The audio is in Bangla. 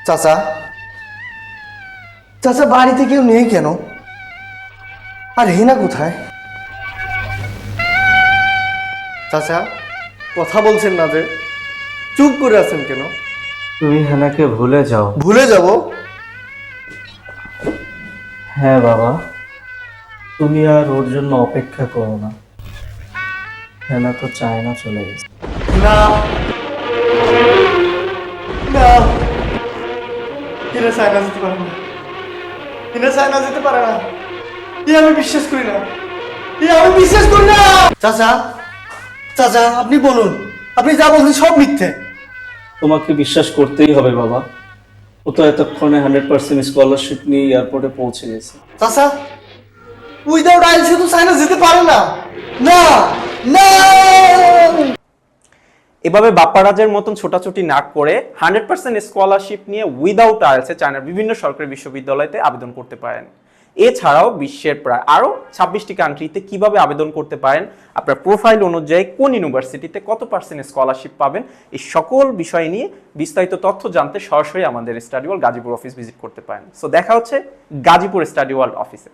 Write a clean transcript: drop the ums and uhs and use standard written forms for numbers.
চাচা, চাচা বাড়িতে কেউ নেই কেন? আর হেনা কোথায়? চাচা কথা বলছেন না যে, চুপ করে আছেন কেন? তুমি হেনাকে ভুলে যাও। ভুলে যাব? হ্যাঁ বাবা, তুমি আর ওর জন্য অপেক্ষা করো না। হেনা তো চায় না চলে গেছে। না না, হেনা চায়না যেতে পারে না, হেনা চায়না যেতে পারে না, আমি বিশ্বাস করি না, আমি বিশ্বাস করি না। চাচা, চাচা আপনি বলুন, আপনি যা বলছেন সব মিথ্যে। তোমাকে বিশ্বাস করতেই হবে বাবা। ও তো এতক্ষণে 100% স্কলারশিপ নিয়ে এয়ারপোর্টে পৌঁছে গেছে। চাচা উইদাউট আইএলটিএস তো চায়না যেতে পারে না। না না, এভাবে বাপ্পারাজের মতন ছোটাছুটি না করে 100% স্কলারশিপ নিয়ে উইদাউট আইএলটিএস চায়নার বিভিন্ন সরকারি বিশ্ববিদ্যালয়তে আবেদন করতে পারেন। এছাড়াও বিশ্বের প্রায় আরও 26টি কান্ট্রিতে কিভাবে আবেদন করতে পারেন, আপনার প্রোফাইল অনুযায়ী কোন ইউনিভার্সিটিতে কত পার্সেন্ট স্কলারশিপ পাবেন, এই সকল বিষয় নিয়ে বিস্তারিত তথ্য জানতে সরাসরি আমাদের study world Gazipur office visit করতে পারেন। সো দেখা হচ্ছে গাজীপুর স্টাডি ওয়ার্ল্ড অফিসে।